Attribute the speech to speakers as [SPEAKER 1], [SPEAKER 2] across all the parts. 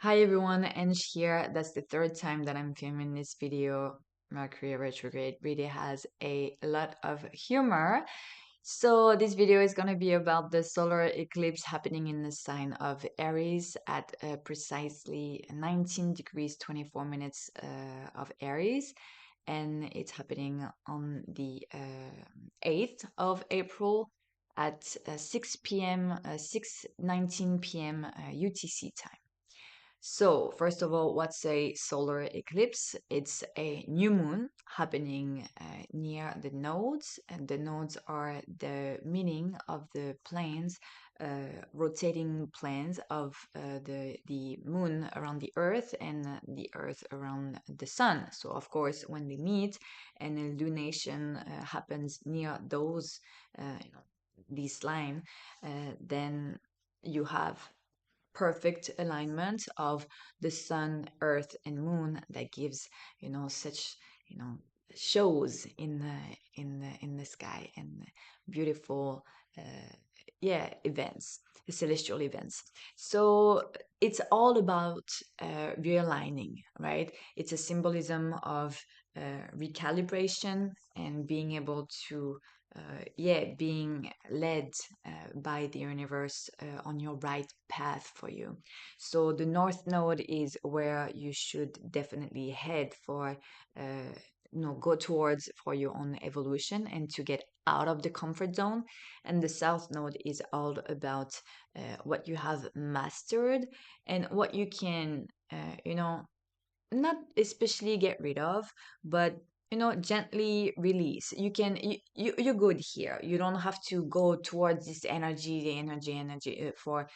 [SPEAKER 1] Hi everyone, Ange here. That's the third time that I'm filming this video. Mercury retrograde really has a lot of humor. So this video is going to be about the solar eclipse happening in the sign of Aries at precisely 19 degrees 24 minutes of Aries. And it's happening on the 8th of April at 6 p.m., 6:19 p.m. UTC time. So, first of all, what's a solar eclipse? It's a new moon happening near the nodes, and the nodes are the meaning of the planes, rotating planes of the moon around the Earth and the Earth around the sun. So, of course, when they meet and a lunation happens near those, this line, then you have perfect alignment of the sun, earth, and moon that gives such you know shows in the sky and beautiful events, celestial events. So it's all about realigning, right? It's a symbolism of recalibration and being able to being led by the universe on your right path for you. So the North Node is where you should definitely head for, go towards for your own evolution and to get out of the comfort zone. And the South Node is all about what you have mastered and what you can, not especially get rid of, but gently release. You're good here. You don't have to go towards this energy, the energy for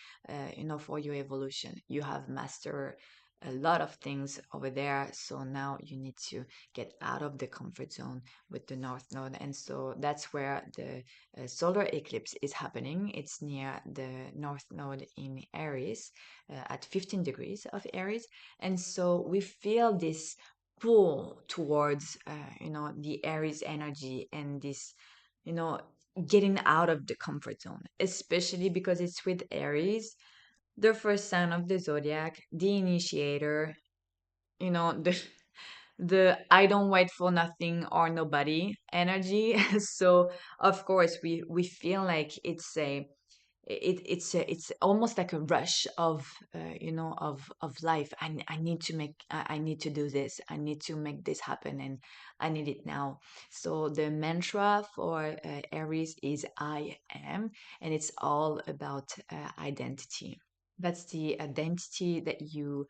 [SPEAKER 1] for your evolution. You have mastered a lot of things over there, so now you need to get out of the comfort zone with the North Node. And so that's where the solar eclipse is happening. It's near the North Node in Aries, at 15 degrees of Aries. And so we feel this pull towards the Aries energy and this you know getting out of the comfort zone, especially because it's with Aries, the first sign of the zodiac, the initiator, the I don't wait for nothing or nobody energy. So of course we feel like it's almost like a rush of of life. I need to I need to do this. I need to make this happen, and I need it now. So the mantra for Aries is I am, and it's all about identity. That's the identity that you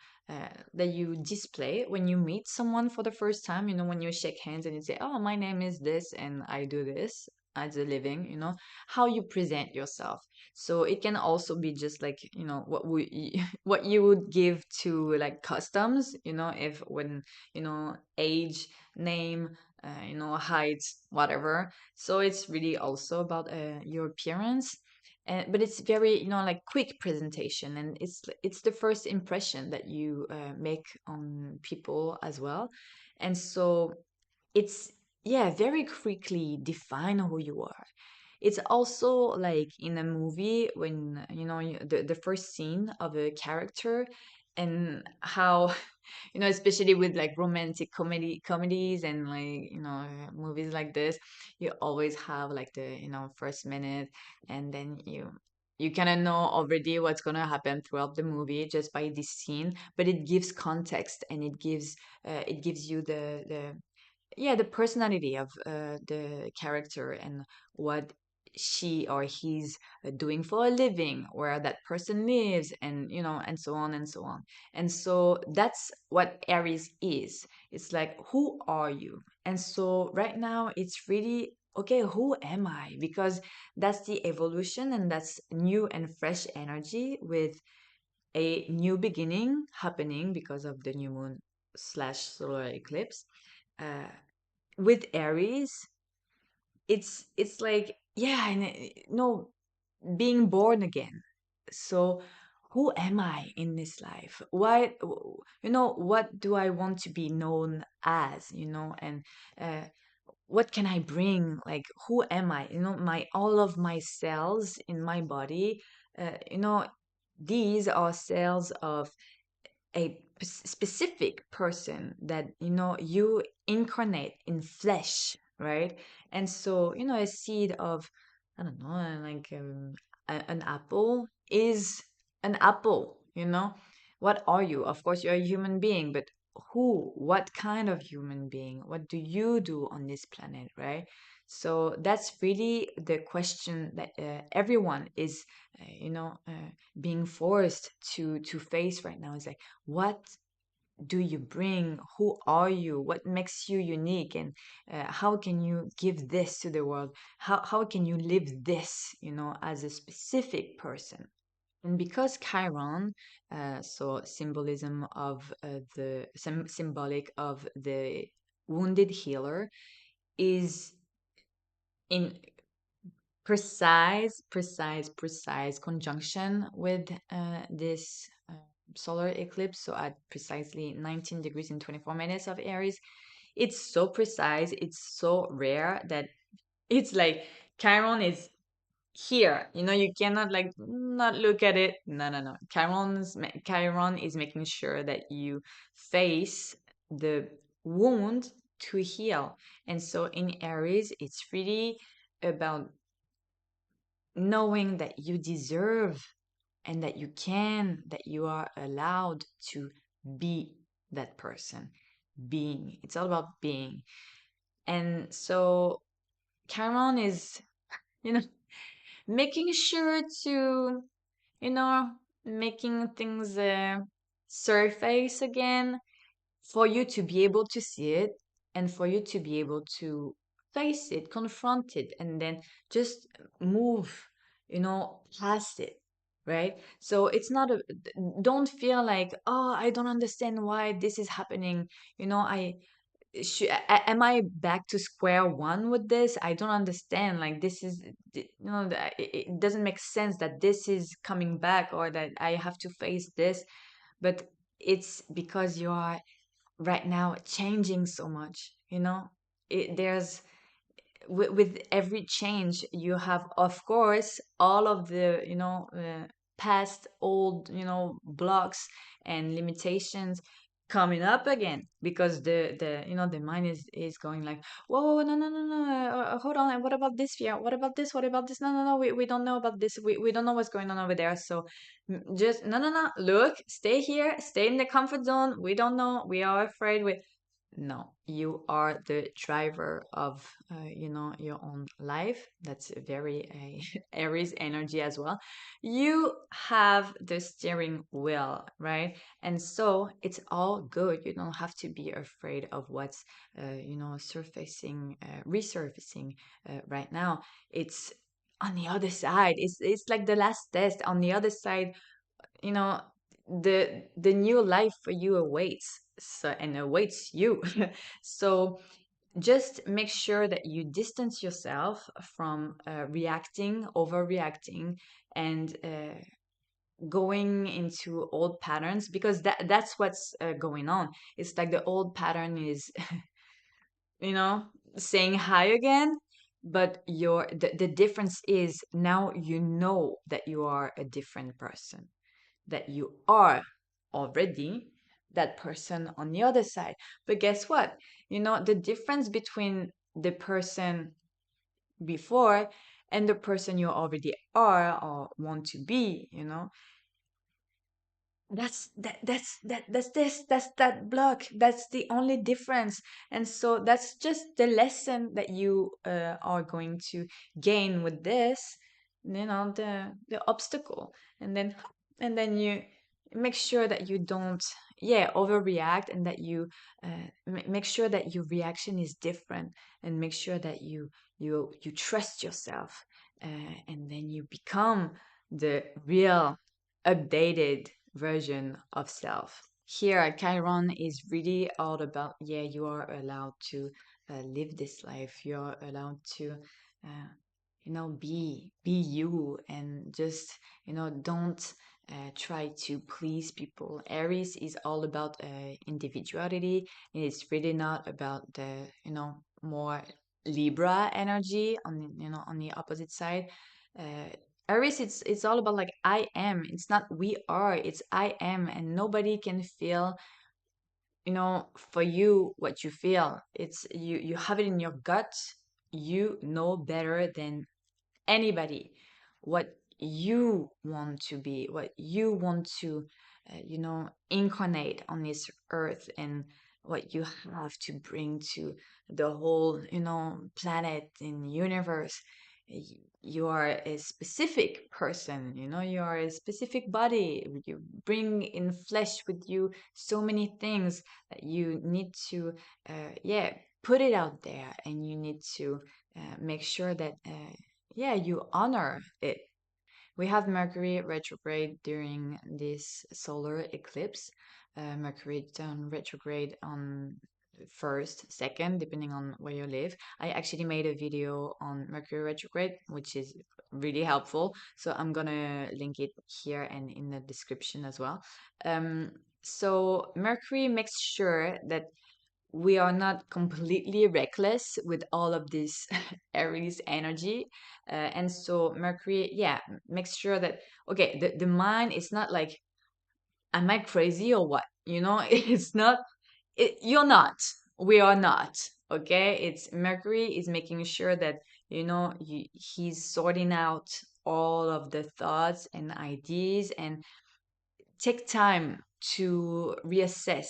[SPEAKER 1] display when you meet someone for the first time. When you shake hands and you say, "Oh, my name is this, and I do this as a living." How you present yourself. So it can also be just like what we what you would give to like customs. If when age, name, height, whatever. So it's really also about your appearance, but it's very like quick presentation, and it's the first impression that you make on people as well. And so it's, yeah, very quickly define who you are. It's also like in a movie when the first scene of a character, and how especially with like romantic comedies and like movies like this, you always have like the first minute, and then you kind of know already what's going to happen throughout the movie just by this scene, but it gives context, and it gives you the personality of the character, and what she or he's doing for a living, where that person lives, and and so on and so on. And so that's what Aries is. It's like, who are you? And so right now it's really okay, who am I? Because that's the evolution, and that's new and fresh energy with a new beginning happening because of the new moon slash solar eclipse. With Aries, it's like, yeah, and no, being born again. So who am I in this life? Why, what do I want to be known as? And uh, what can I bring? Like, who am I? My all of my cells in my body. Uh, you know, these are cells of a specific person that you incarnate in flesh, right? And so a seed of, I don't know, like an apple is an apple. What are you? Of course you're a human being, but what kind of human being? What do you do on this planet, right? So that's really the question that everyone is being forced to face right now. Is like, what do you bring? Who are you? What makes you unique? And how can you give this to the world? How can you live this as a specific person? And because Chiron, so symbolism of the symbolic of the wounded healer, is in precise conjunction with this solar eclipse. So at precisely 19 degrees and 24 minutes of Aries, it's so precise, it's so rare that it's like Chiron is here. You cannot like not look at it. No, no, no. Chiron is making sure that you face the wound to heal. And so in Aries, it's really about knowing that you deserve and that you can, that you are allowed to be that person. Being. It's all about being. And so Chiron is, you know, making sure to, you know, making things surface again for you to be able to see it and for you to be able to face it, confront it, and then just move, past it. Right? So it's not don't feel like, oh, I don't understand why this is happening. I am I back to square one with this? I don't understand. Like, this is, it doesn't make sense that this is coming back or that I have to face this. But it's because you are right now changing so much. There's with every change you have, of course, all of the past old blocks and limitations coming up again, because the mind is going like, whoa, whoa, whoa, no, no, no, no, hold on, and what about this fear, what about this, what about this, no, no, no, we don't know about this, we don't know what's going on over there. So just no, no, no, look, stay here, stay in the comfort zone. We don't know, we are afraid, we no, you are the driver of, your own life. That's a very Aries energy as well. You have the steering wheel, right? And so it's all good. You don't have to be afraid of what's, resurfacing right now. It's on the other side. It's like the last test. On the other side, you know the new life for you awaits, and awaits you. So just make sure that you distance yourself from overreacting, and going into old patterns, because that's what's going on. It's like the old pattern is you know saying hi again, but the difference is now you know that you are a different person, that you are already that person on the other side. But guess what? The difference between the person before and the person you already are or want to be, that's that block, that's the only difference. And so that's just the lesson that you are going to gain with this, the obstacle. And then you make sure that you don't, yeah, overreact, and that you make sure that your reaction is different, and make sure that you trust yourself, and then you become the real updated version of self. Here, Chiron is really all about, yeah, you are allowed to live this life. You're allowed to, be you, and just, don't try to please people. Aries is all about individuality, and it's really not about the, more Libra energy on the opposite side. Aries, it's all about like I am. It's not we are, it's I am, and nobody can feel, for you what you feel. It's you have it in your gut. You know better than anybody what you want to be, what you want to, incarnate on this earth, and what you have to bring to the whole, planet and universe. You are a specific person, you are a specific body. You bring in flesh with you so many things that you need to, yeah, put it out there, and you need to make sure that yeah, you honor it. We have Mercury retrograde during this solar eclipse. Mercury turn retrograde on first, second, depending on where you live. I actually made a video on Mercury retrograde, which is really helpful. So I'm gonna link it here and in the description as well. So Mercury makes sure that we are not completely reckless with all of this Aries energy. And so Mercury, yeah, makes sure that, okay, the mind is not like, am I crazy or what? It's not, you're not, we are not. Okay, it's Mercury is making sure that, he's sorting out all of the thoughts and ideas, and take time to reassess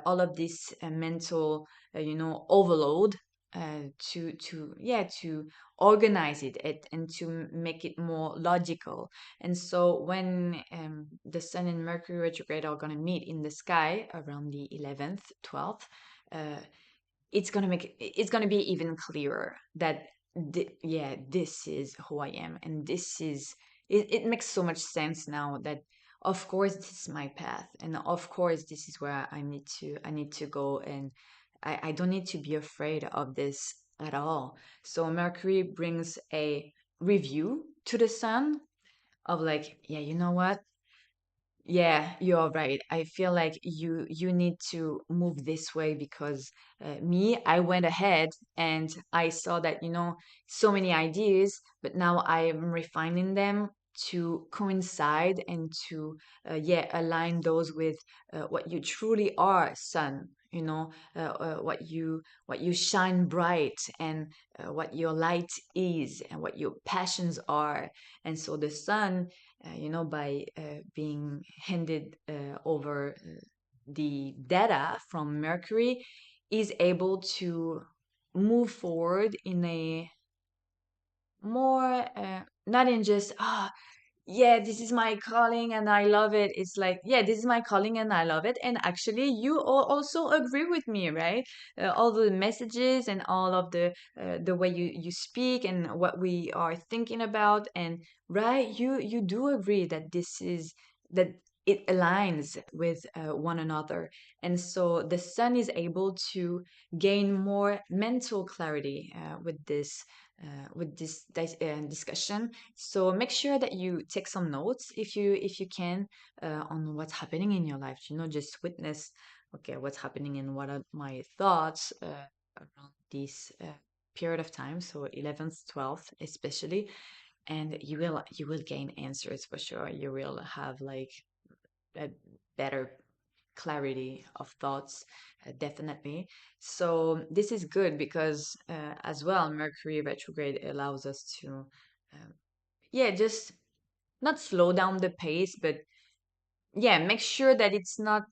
[SPEAKER 1] all of this mental overload, to yeah, to organize and to make it more logical. And so when the sun and Mercury retrograde are going to meet in the sky around the 11th 12th, uh, it's gonna be even clearer that yeah, this is who I am, and this is it makes so much sense now that of course this is my path, and of course this is where I need to go, and I don't need to be afraid of this at all. So Mercury brings a review to the sun of like, yeah, you know what, yeah, you're right. I feel like you need to move this way because me, I went ahead and I saw that, so many ideas, but now I am refining them to coincide and to yeah, align those with what you truly are, son. What you shine bright, and what your light is, and what your passions are. And so the sun, by being handed over the data from Mercury, is able to move forward in a more, not in just, yeah, this is my calling and I love it. It's like, yeah, this is my calling and I love it. And actually, you also agree with me, right? All the messages and all of the way you speak and what we are thinking about, and right, you do agree that that it aligns with one another. And so the sun is able to gain more mental clarity with this discussion. So make sure that you take some notes if you can, on what's happening in your life. Just witness, okay, what's happening and what are my thoughts around this period of time. So 11th, 12th, especially, and you will gain answers for sure. You will have like a better clarity of thoughts, definitely. So this is good because as well, Mercury retrograde allows us to yeah, just not slow down the pace, but yeah, make sure that it's not,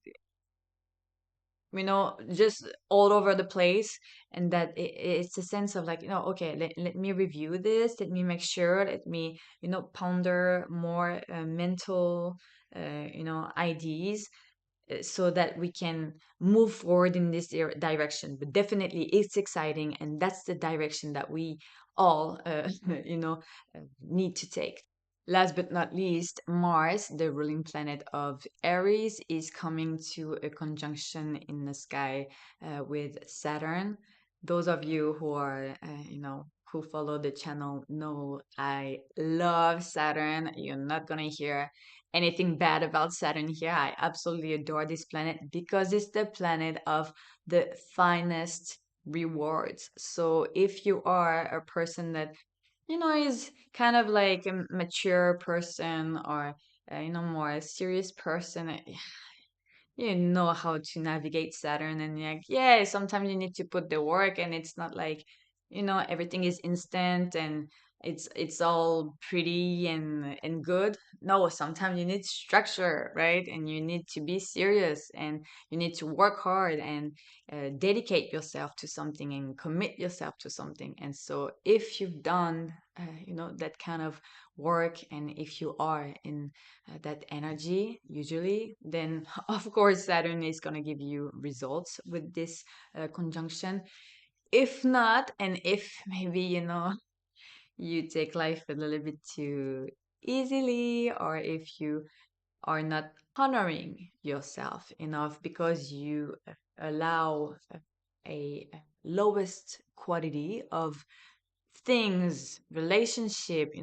[SPEAKER 1] just all over the place, and that it's a sense of like, okay, let me review this, let me make sure, let me, ponder more mental, ideas, so that we can move forward in this direction. But definitely it's exciting, and that's the direction that we all need to take. Last but not least, Mars, the ruling planet of Aries, is coming to a conjunction in the sky with Saturn. Those of you who are, who follow the channel know I love Saturn. You're not going to hear anything bad about Saturn here. I absolutely adore this planet because it's the planet of the finest rewards. So if you are a person that is kind of like a mature person, or more a serious person. You know how to navigate Saturn, and like, yeah, sometimes you need to put the work, and it's not like, everything is instant and it's all pretty and good. No, sometimes you need structure, right? And you need to be serious, and you need to work hard, and dedicate yourself to something and commit yourself to something. And so if you've done that kind of work, and if you are in that energy usually, then of course Saturn is going to give you results with this conjunction. If not, and if maybe you take life a little bit too easily, or if you are not honoring yourself enough because you allow a lowest quality of things, relationship,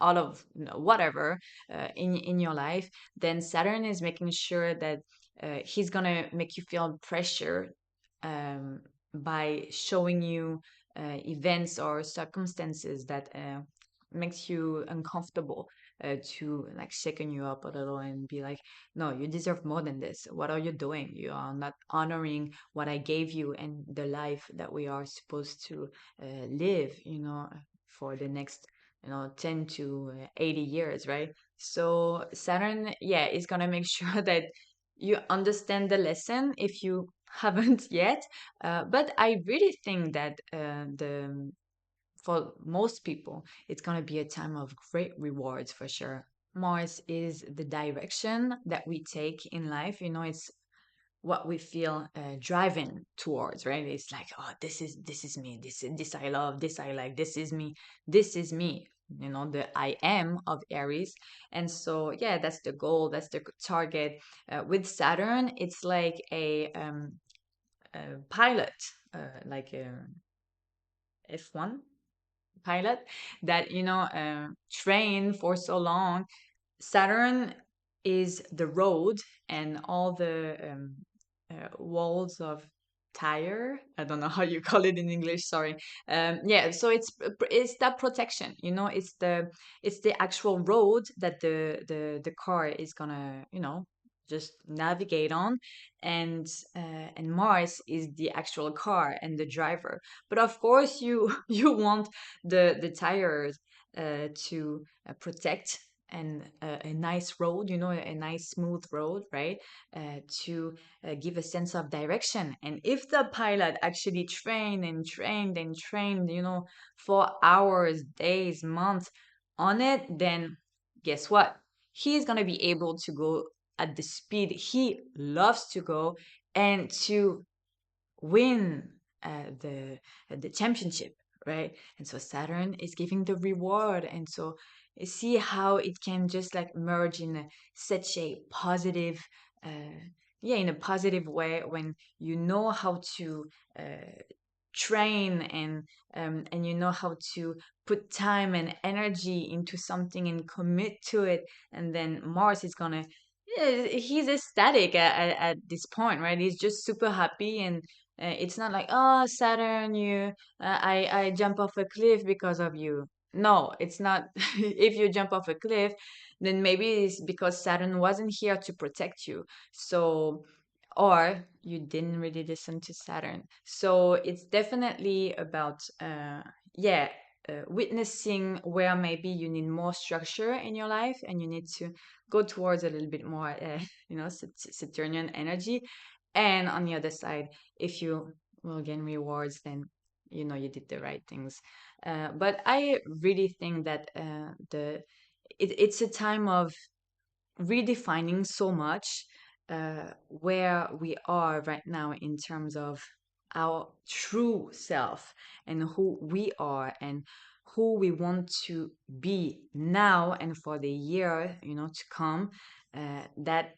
[SPEAKER 1] all of whatever in your life, then Saturn is making sure that he's gonna make you feel pressure um, by showing you events or circumstances that makes you uncomfortable, to like shaking you up a little and be like, no, you deserve more than this. What are you doing? You are not honoring what I gave you and the life that we are supposed to live, for the next 10 to 80 years, right? So Saturn, yeah, is going to make sure that you understand the lesson if you haven't yet. But I really think that the for most people, it's going to be a time of great rewards for sure. Mars is the direction that we take in life. It's what we feel driving towards, right? It's like, oh, this is me, this I love, this I like, this is me, this is me, the I am of Aries. And so yeah, that's the goal, that's the target. With Saturn, it's like a pilot, like a F1 pilot that trained for so long. Saturn is the road, and all the walls of tire. I don't know how you call it in English. Sorry. Yeah. So it's that protection. It's the actual road that the car is gonna just navigate on, and and Mars is the actual car and the driver. But of course, you you want the tires to protect, and a nice road, a nice smooth road, right? To give a sense of direction. And if the pilot actually trained and trained and trained, for hours, days, months on it, then guess what? He's going to be able to go at the speed he loves to go, and to win the championship, right? And so Saturn is giving the reward, and so see how it can just like merge in such a positive, uh, yeah, in a positive way, when you know how to train, and you know how to put time and energy into something and commit to it. And then Mars is gonna, yeah, he's ecstatic at this point, right? He's just super happy. And it's not like, oh, Saturn, I jump off a cliff because of you. No, it's not. If you jump off a cliff, then maybe it's because Saturn wasn't here to protect you. So, or you didn't really listen to Saturn. So it's definitely about, yeah, witnessing where maybe you need more structure in your life, and you need to go towards a little bit more, Saturnian energy. And on the other side, if you will gain rewards, then you did the right things. But I really think that it's a time of redefining so much where we are right now in terms of our true self, and who we are, and who we want to be now and for the year to come. That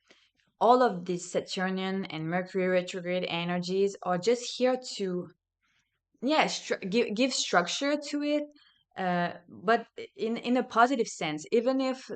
[SPEAKER 1] all of these Saturnian and Mercury retrograde energies are just here to, yeah, give structure to it, but in a positive sense. Even if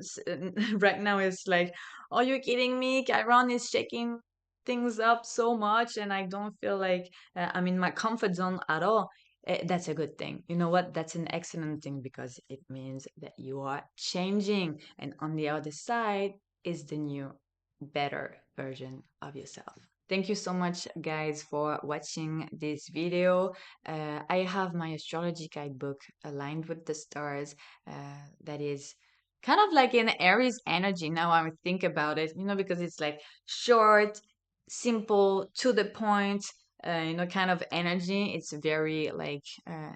[SPEAKER 1] right now it's like, are you kidding me, Chiron is shaking things up so much, and I don't feel like I'm in my comfort zone at all. That's a good thing. You know what? That's an excellent thing because it means that you are changing. And on the other side is the new, better version of yourself. Thank you so much, guys, for watching this video. I have my astrology guidebook aligned with the stars. That is kind of like an Aries energy. Now I think about it, because it's like short, simple, to the point, kind of energy. It's a very like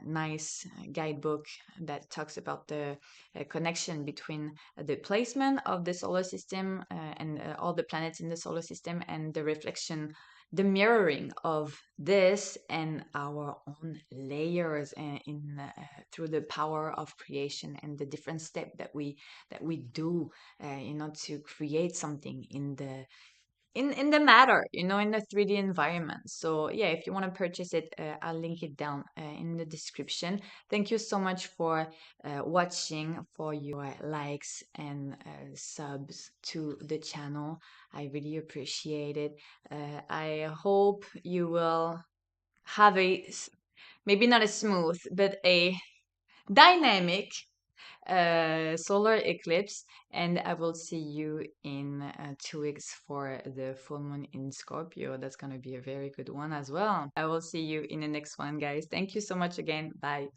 [SPEAKER 1] nice guidebook that talks about the connection between the placement of the solar system and all the planets in the solar system, and the reflection, the mirroring of this and our own layers in through the power of creation and the different step that we do, to create something in the matter, in the 3D environment. So yeah, if you want to purchase it, I'll link it down in the description. Thank you so much for watching, for your likes and subs to the channel. I really appreciate it. I hope you will have maybe not a smooth, but a dynamic solar eclipse, and I will see you in 2 weeks for the full moon in Scorpio. That's going to be a very good one as well. I will see you in the next one, guys. Thank you so much again. Bye.